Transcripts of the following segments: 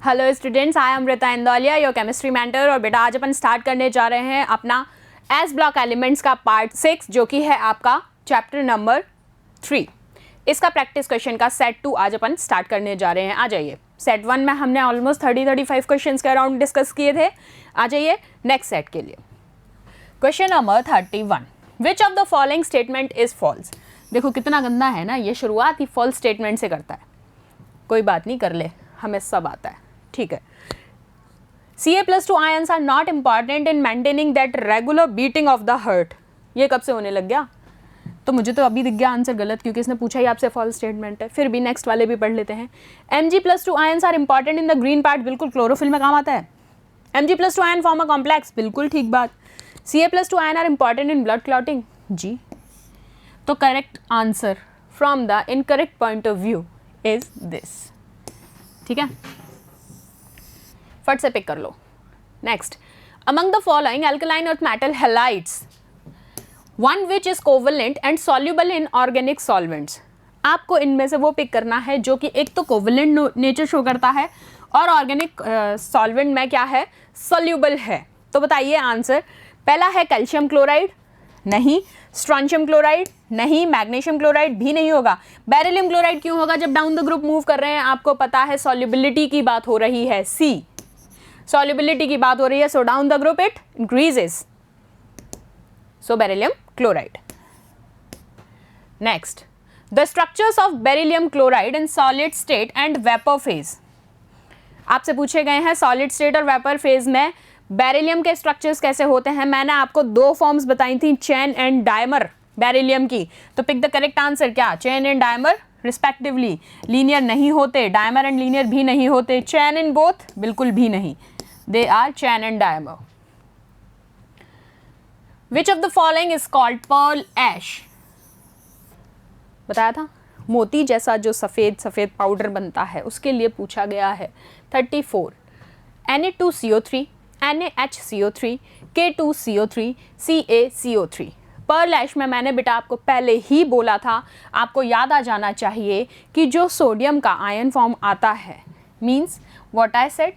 Hello students, I am Amrita Indauliya, your chemistry mentor. और बेटा आज अपन स्टार्ट करने जा रहे हैं अपना एस ब्लॉक एलिमेंट्स का पार्ट 6 जो कि है आपका चैप्टर नंबर 3। इसका प्रैक्टिस क्वेश्चन का सेट 2 आज अपन स्टार्ट करने जा रहे हैं। आ जाइए। सेट 1 में हमने ऑलमोस्ट 30-35 क्वेश्चन के अराउंड डिस्कस किए थे। आ जाइए नेक्स्ट सेट के लिए। Question number 31, which of the following statement is false. देखो कितना गंदा है ना, ये शुरुआत ही फॉल्स स्टेटमेंट से करता है। कोई बात नहीं, कर ले, हमें सब आता है, ठीक है। Ca+2 ions are not important in maintaining that regular beating of the heart। ये कब से होने लग गया? तो मुझे तो अभी दिख गया आंसर गलत, क्योंकि इसने पूछा ही आपसे फॉल्स स्टेटमेंट है। फिर भी नेक्स्ट वाले भी पढ़ लेते हैं। Mg+2 ions are important in the green part, बिल्कुल क्लोरोफिल में काम आता है। Mg+2 ion form a complex, बिल्कुल ठीक बात। Ca+2 ion are important in blood clotting, जी। तो correct answer from the incorrect point of view is this, ठीक है। फट से पिक कर लो। Next, among the following alkaline earth metal halides one which is covalent and soluble in organic solvents. आपको इनमें से वो पिक करना है जो कि एक तो कोवलेंट नेचर शो करता है और ऑर्गेनिक सॉल्वेंट में क्या है, सॉल्युबल है। तो बताइए आंसर। पहला है कैल्शियम क्लोराइड, नहीं। स्ट्रॉन्शियम क्लोराइड, नहीं। मैग्नीशियम क्लोराइड भी नहीं होगा। बेरिलियम क्लोराइड क्यों होगा? जब डाउन द ग्रुप मूव कर रहे हैं, आपको पता है सॉल्युबिलिटी की बात हो रही है, सी। सॉल्युबिलिटी की बात हो रही है, so down the group it increases, so beryllium chloride. Next, the structures of beryllium chloride in solid state and vapour phase. आपसे पूछे गए हैं सॉलिड स्टेट और वेपर फेज में बेरिलियम के स्ट्रक्चर्स कैसे होते हैं। मैंने आपको दो फॉर्म्स बताई थी, चेन एंड डायमर बेरिलियम की। तो पिक द करेक्ट आंसर। क्या? Chain and dimer respectively. Linear नहीं होते, डायमर एंड लीनियर भी नहीं होते। चेन इन बोथ, बिल्कुल भी नहीं, they are chain and dimer. Which of the following is called pearl ash. बताया था, मोती जैसा जो सफेद सफेद पाउडर बनता है, उसके लिए पूछा गया है। 34, Na2CO3, NaHCO3, K2CO3, CaCO3। Perl ऐश में मैंने बेटा आपको पहले ही बोला था, आपको याद आ जाना चाहिए कि जो सोडियम का आयन फॉर्म आता है, means what I said,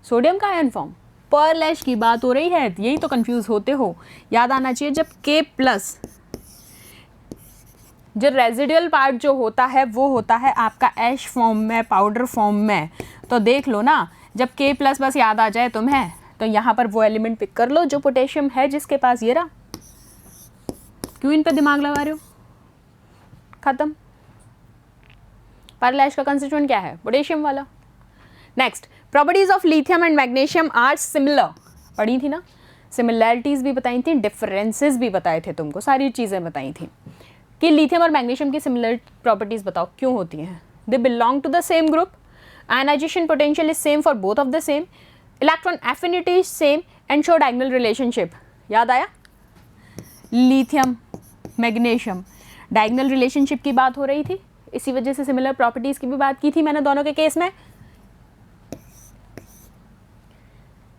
sodium का आयन फॉर्म। पर्ल ऐश की बात हो रही है, यही तो कंफ्यूज होते हो। याद आना चाहिए, जब K+ जो रेजिडुअल पार्ट जो होता है वो होता है आपका ऐश फॉर्म में, पाउडर फॉर्म में। तो देख लो ना, जब K+ बस याद आ जाए तुम्हें, तो यहाँ पर वो एलिमेंट पिक कर लो जो पोटेशियम है जिसके पास। ये रहा। क्यों इन पे दिमाग लगा रहे हो? खत्म। पर्ल ऐश का कंस्टिट्यूएंट क्या है? पोटेशियम वाला। Next, properties of lithium and magnesium are similar. पढ़ी थी ना, सिमिलैरिटीज भी बताई थी, डिफरेंसेस भी बताए थे तुमको, सारी चीज़ें बताई थी कि लिथियम और मैग्नीशियम की सिमिलर प्रॉपर्टीज बताओ क्यों होती हैं। They belong to the same group, ionization potential is same for both of the same, electron affinity is same and show diagonal relationship. याद आया? लिथियम मैग्नीशियम डायगोनल रिलेशनशिप की बात हो रही थी, इसी वजह से सिमिलर प्रॉपर्टीज की भी बात की थी मैंने दोनों के केस में।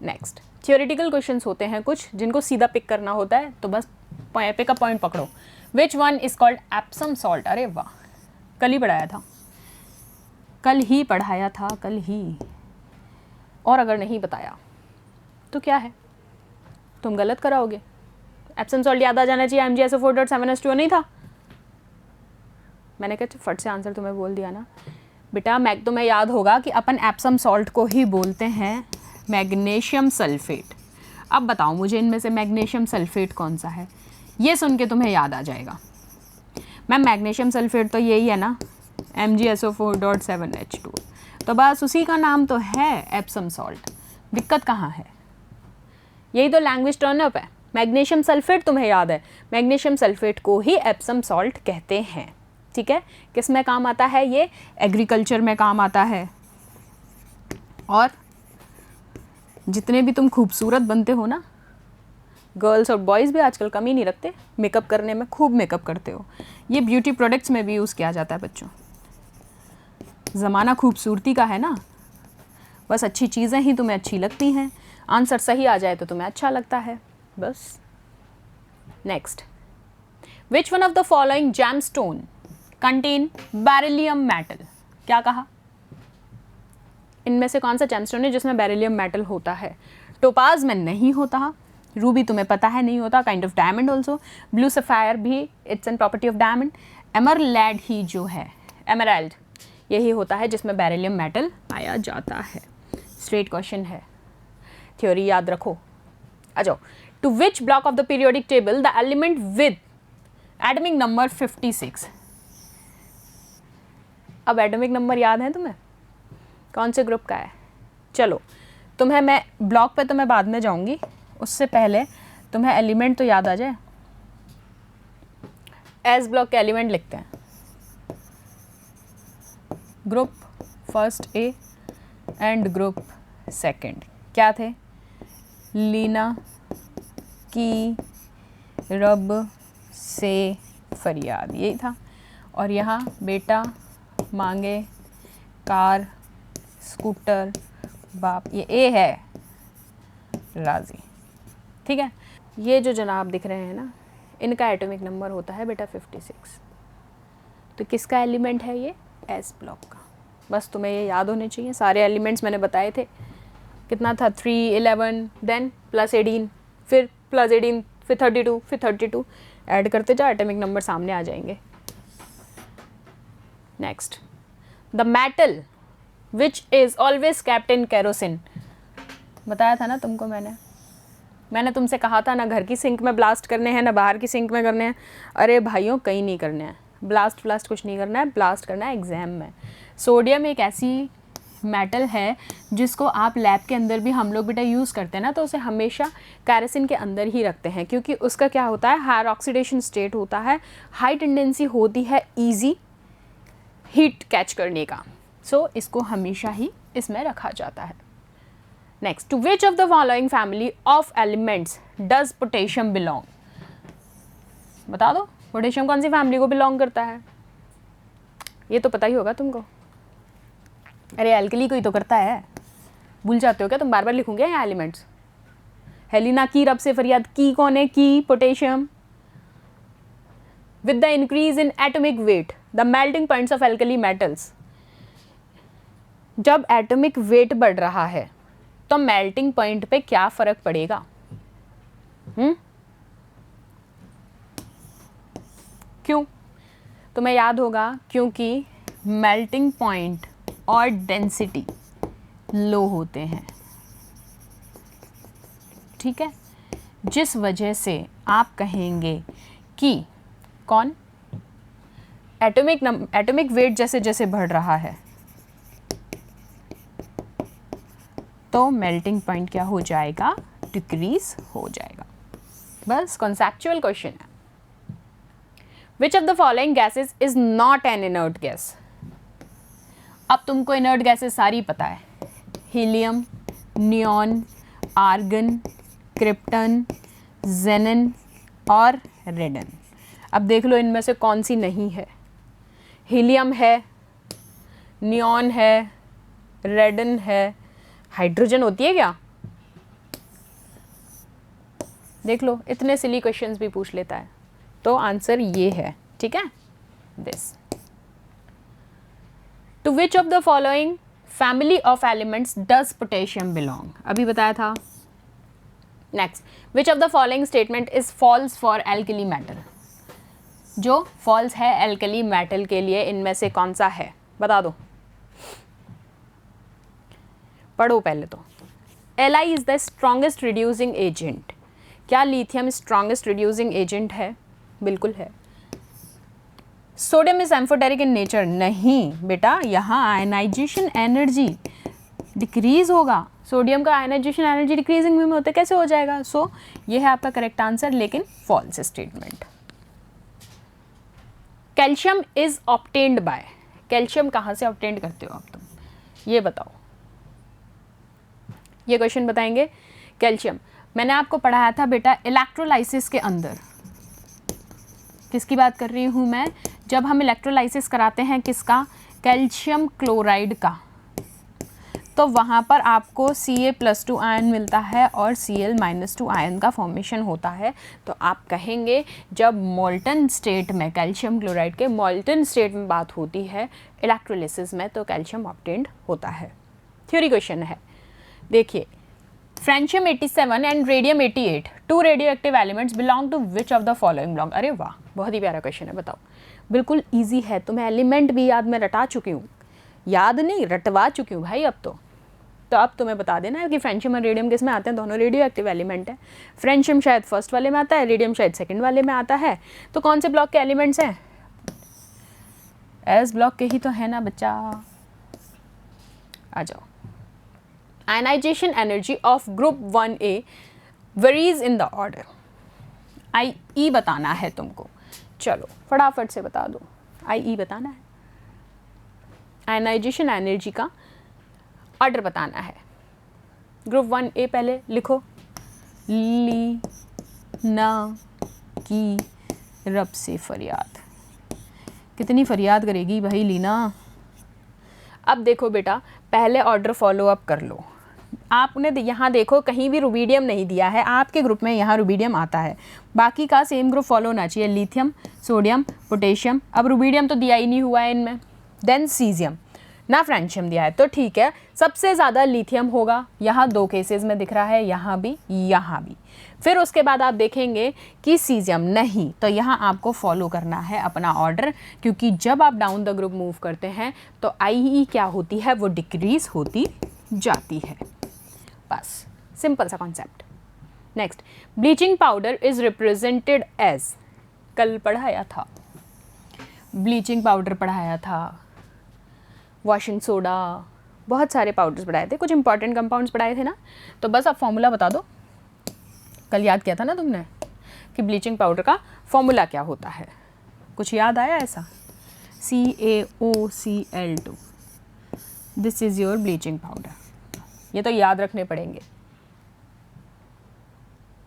नेक्स्ट, थियोरेटिकल क्वेश्चंस होते हैं कुछ जिनको सीधा पिक करना होता है, तो बस पिकअप पॉइंट पकड़ो। Which one is called Epsom salt. अरे वाह, कल ही पढ़ाया था, कल ही। और अगर नहीं बताया तो क्या है, तुम गलत कराओगे। एप्सम सॉल्ट याद आ जाना चाहिए, MgSO4.7H2O नहीं था। मैंने कहा फट से आंसर तुम्हें बोल दिया ना बेटा। तुम्हें याद होगा कि अपन एप्सम सॉल्ट को ही बोलते हैं मैग्नीशियम सल्फेट। अब बताओ मुझे इनमें से मैग्नीशियम सल्फेट कौन सा है? ये सुन के तुम्हें याद आ जाएगा। मैम मैग्नीशियम सल्फेट तो यही है ना, MgSO4.7H2। तो बस उसी का नाम तो है एप्सम सॉल्ट। दिक्कत कहाँ है? यही तो लैंग्वेज टर्न अप है। मैग्नीशियम सल्फेट तुम्हें याद है, मैग्नीशियम सल्फेट को ही एप्सम सॉल्ट कहते हैं, ठीक है। किस में काम आता है ये? एग्रीकल्चर में काम आता है। और जितने भी तुम खूबसूरत बनते हो ना, गर्ल्स और बॉयज़ भी आजकल कमी नहीं रखते मेकअप करने में, खूब मेकअप करते हो। ये ब्यूटी प्रोडक्ट्स में भी यूज़ किया जाता है बच्चों। ज़माना खूबसूरती का है ना, बस अच्छी चीज़ें ही तुम्हें अच्छी लगती हैं। आंसर सही आ जाए तो तुम्हें अच्छा लगता है, बस। Next, which one of the following gemstone contain beryllium metal. क्या कहा? इनमें से कौन सा जेमस्टोन है जिसमें बेरिलियम मेटल होता है? टोपाज में नहीं होता, रूबी तुम्हें पता है नहीं होता, kind of diamond also, blue sapphire भी it's an property of diamond, emerald ही जो है, एमराल्ड, यही होता है जिसमें बेरिलियम मेटल पाया जाता है। स्ट्रेट क्वेश्चन है, थ्योरी याद रखो। आ जाओ, to which block of the periodic table the element with atomic number 56। अब एटॉमिक नंबर याद है तुम्हें, कौन से ग्रुप का है? चलो तुम्हें मैं ब्लॉक पे तो मैं बाद में जाऊंगी, उससे पहले तुम्हें एलिमेंट तो याद आ जाए। एस ब्लॉक के एलिमेंट लिखते हैं, group first A and group second क्या थे? लीना, की, रब, से, फरियाद, यही था। और यहाँ बेटा, मांगे, कार, स्कूटर, बाप, ये ए है, राजी। ठीक है, ये जो जनाब दिख रहे हैं ना, इनका एटॉमिक नंबर होता है बेटा 56। तो किसका एलिमेंट है ये? एस ब्लॉक का। बस तुम्हें ये याद होने चाहिए। सारे एलिमेंट्स मैंने बताए थे, कितना था? 3, 11, देन प्लस 18, फिर प्लस 18, फिर 32, फिर 32, ऐड करते जाओ, एटॉमिक नंबर सामने आ जाएंगे। Next, the metal which is always kept in kerosene. बताया था ना तुमको, मैंने तुमसे कहा था ना घर की सिंक में ब्लास्ट करने हैं ना बाहर की सिंक में करने हैं। अरे भाइयों, कहीं नहीं करने हैं ब्लास्ट कुछ नहीं करना है, ब्लास्ट करना है एग्जाम में। सोडियम एक ऐसी मेटल है जिसको आप लैब के अंदर भी हम लोग बेटा यूज़ करते हैं ना, तो उसे हमेशा केरोसिन के अंदर ही रखते हैं, क्योंकि उसका क्या होता है? हायर ऑक्सीडेशन स्टेट होता है, हाई टेंडेंसी होती है ईजी हीट कैच करने का, सो इसको हमेशा ही इसमें रखा जाता है। Next, to which of the following family of elements does potassium belong? बता दो, पोटेशियम कौन सी फैमिली को बिलोंग करता है? ये तो पता ही होगा तुमको। अरे एल्कली को ही तो करता है, भूल जाते हो क्या तुम? बार बार लिखूंगे यहाँ एलिमेंट्स। हेलिना, की, रब, से, फरियाद, की कौन है? की potassium. With the increase in atomic weight the melting points of alkali metals. जब एटॉमिक वेट बढ़ रहा है तो मेल्टिंग पॉइंट पे क्या फर्क पड़ेगा? क्यों? तुम्हें याद होगा, क्योंकि मेल्टिंग पॉइंट और डेंसिटी लो होते हैं। ठीक है, जिस वजह से आप कहेंगे कि कौन? एटॉमिक वेट जैसे जैसे बढ़ रहा है तो मेल्टिंग पॉइंट क्या हो जाएगा? डिक्रीज हो जाएगा। बस कॉन्सेप्चुअल क्वेश्चन है। विच of the following gases is not an inert gas? अब तुमको इनर्ट गैसेज सारी पता है, हीलियम, नियॉन, आर्गन, क्रिप्टन, जेनन और रेडन। अब देख लो इनमें से कौन सी नहीं है। हीलियम है, नियॉन है, रेडन है, हाइड्रोजन होती है क्या? देख लो, इतने सिली क्वेश्चंस भी पूछ लेता है। तो आंसर ये है, ठीक है, this. To which of the following family of elements does potassium belong? अभी बताया था। Next, which of the following statement is false for alkali metal? जो फॉल्स है एल्कली मेटल के लिए इनमें से कौन सा है? बता दो, पढ़ो पहले तो। Li is the strongest reducing agent. क्या लिथियम स्ट्रॉन्गेस्ट रिड्यूसिंग एजेंट है? बिल्कुल है। Sodium is amphoteric in nature? नहीं बेटा, यहाँ आयनाइजेशन एनर्जी डिक्रीज होगा। सोडियम का आयनाइजेशन एनर्जी डिक्रीजिंग में होता है, कैसे हो जाएगा? सो ये है आपका करेक्ट आंसर, लेकिन false statement. Calcium is obtained by? Calcium कहाँ से ऑब्टेन्ड करते हो आप तुम? ये बताओ, ये क्वेश्चन बताएंगे। कैल्शियम मैंने आपको पढ़ाया था बेटा इलेक्ट्रोलाइसिस के अंदर। किसकी बात कर रही हूँ मैं? जब हम इलेक्ट्रोलाइसिस कराते हैं किसका? कैल्शियम क्लोराइड का, तो वहाँ पर आपको Ca+2 आयन मिलता है और Cl-2 आयन का फॉर्मेशन होता है। तो आप कहेंगे जब मोल्टन स्टेट में कैल्शियम क्लोराइड के मोल्टन स्टेट में बात होती है इलेक्ट्रोलिसिस में, तो कैल्शियम ऑब्टेन्ड होता है। थ्योरी क्वेश्चन है। देखिए, francium 87 and radium 88 two radioactive elements belong to which of the following belong. अरे वाह, बहुत ही प्यारा क्वेश्चन है, बताओ। बिल्कुल ईजी है, तो मैं एलिमेंट भी याद में रटा चुकी हूँ, याद नहीं रटवा चुकी हूँ भाई अब तो अब तुम्हें बता देना है कि फ्रेंशियम और रेडियम किस में आते हैं, दोनों रेडियो एक्टिव एलिमेंट है। फ्रेंशियम शायद फर्स्ट वाले में आता है, रेडियम शायद सेकंड वाले में आता है। तो कौन से ब्लॉक के एलिमेंट्स हैं? एस ब्लॉक के ही तो है ना बच्चा। आ जाओ। Ionization energy of group 1A varies in the order. IE बताना है तुमको, चलो फटाफट से बता दो। IE बताना है, आयनाइजेशन एनर्जी का ऑर्डर बताना है। ग्रुप 1A पहले लिखो, ली ना की रब से फरियाद। कितनी फरियाद करेगी भाई लीना। अब देखो बेटा, पहले ऑर्डर फॉलो अप कर लो। आपने यहाँ देखो कहीं भी रुबीडियम नहीं दिया है, आपके ग्रुप में यहाँ रुबीडियम आता है, बाकी का सेम ग्रुप फॉलो होना चाहिए, लिथियम, सोडियम, पोटेशियम। अब रुबीडियम तो दिया ही नहीं हुआ है इनमें, देन सीजियम ना फ्रेंशियम दिया है, तो ठीक है, सबसे ज़्यादा लिथियम होगा, यहाँ 2 केसेस में दिख रहा है, यहाँ भी यहाँ भी। फिर उसके बाद आप देखेंगे कि सीजियम नहीं, तो यहाँ आपको फॉलो करना है अपना ऑर्डर, क्योंकि जब आप डाउन द ग्रुप मूव करते हैं तो IE क्या होती है, वो डिक्रीज होती जाती है। बस सिंपल सा concept. Next, bleaching powder is represented as, कल पढ़ाया था, ब्लीचिंग पाउडर पढ़ाया था, वॉशिंग सोडा, बहुत सारे पाउडर्स पढ़ाए थे, कुछ इंपॉर्टेंट कंपाउंड्स पढ़ाए थे ना। तो बस आप फॉर्मूला बता दो, कल याद किया था ना तुमने कि ब्लीचिंग पाउडर का फॉर्मूला क्या होता है, कुछ याद आया ऐसा? CaOCl2, this is your bleaching powder, ये तो याद रखने पड़ेंगे।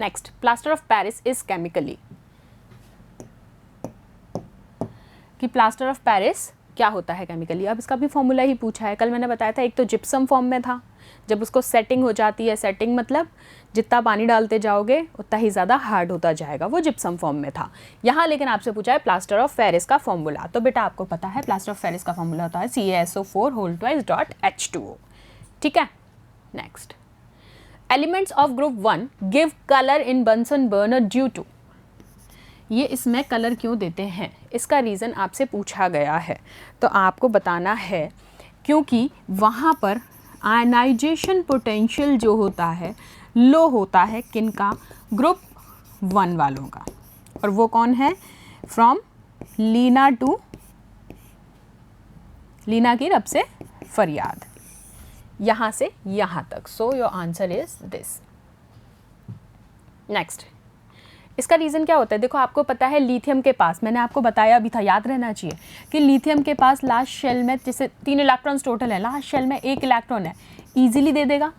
Next, plaster of Paris is chemically, कि प्लास्टर ऑफ पेरिस क्या होता है केमिकली। अब इसका भी फॉर्मूला ही पूछा है, कल मैंने बताया था, एक तो जिप्सम फॉर्म में था, जब उसको सेटिंग हो जाती है, सेटिंग मतलब जितना पानी डालते जाओगे उतना ही ज़्यादा हार्ड होता जाएगा, वो जिप्सम फॉर्म में था। यहाँ लेकिन आपसे पूछा है प्लास्टर ऑफ पेरिस का फॉर्मूला, तो बेटा आपको पता है प्लास्टर ऑफ पेरिस का फॉर्मूला होता है CaSO4 ठीक है। Next, elements of group 1 give colour in Bunsen burner due to, ये इसमें कलर क्यों देते हैं, इसका रीज़न आपसे पूछा गया है, तो आपको बताना है क्योंकि वहाँ पर आयनाइजेशन पोटेंशियल जो होता है लो होता है, किनका, ग्रुप 1 वालों का, और वो कौन है, फ्रॉम लीना टू, लीना की रब से फरियाद, यहाँ से यहाँ तक। So your answer is this. Next, इसका रीज़न क्या होता है, देखो आपको पता है लिथियम के पास, मैंने आपको बताया भी था, याद रहना चाहिए कि लिथियम के पास लास्ट शेल में जैसे 3 इलेक्ट्रॉन्स टोटल है, लास्ट शेल में 1 इलेक्ट्रॉन है, ईजिली दे देगा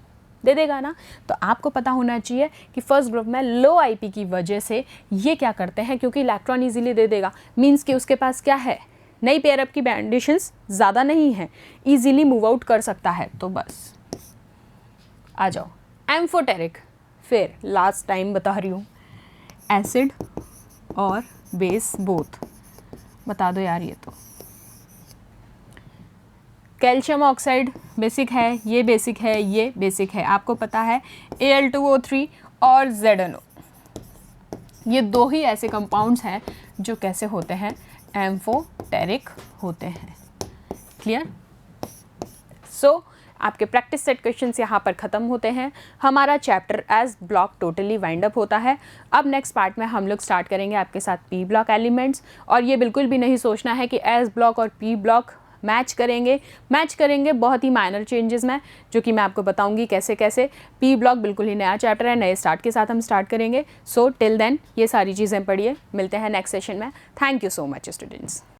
ना। तो आपको पता होना चाहिए कि फर्स्ट ग्रुप में लो IP की वजह से ये क्या करते हैं, क्योंकि इलेक्ट्रॉन ईजिली दे देगा, मीन्स कि उसके पास क्या है, नई पेयर अप की बैंडिशंस ज़्यादा नहीं है, ईजिली मूव आउट कर सकता है। तो बस आ जाओ, एम्फोटेरिक, फिर लास्ट टाइम बता रही हूँ, एसिड और बेस बोथ, बता दो यार, ये तो कैल्शियम ऑक्साइड बेसिक है, ये बेसिक है, ये बेसिक है, आपको पता है Al2O3 और ZNO, ये 2 ही ऐसे कंपाउंड्स हैं जो कैसे होते हैं, एम्फोटेरिक होते हैं। क्लियर? सो आपके प्रैक्टिस सेट क्वेश्चंस यहाँ पर ख़त्म होते हैं, हमारा chapter S block totally wind up होता है। अब नेक्स्ट पार्ट में हम लोग स्टार्ट करेंगे आपके साथ P ब्लॉक एलिमेंट्स, और ये बिल्कुल भी नहीं सोचना है कि एस ब्लॉक और P ब्लॉक मैच करेंगे बहुत ही माइनर चेंजेस में, जो कि मैं आपको बताऊंगी कैसे कैसे। P ब्लॉक बिल्कुल ही नया चैप्टर है, नए स्टार्ट के साथ हम स्टार्ट करेंगे। सो टिल देन ये सारी चीज़ें पढ़िए, मिलते हैं नेक्स्ट सेशन में। Thank you so much students.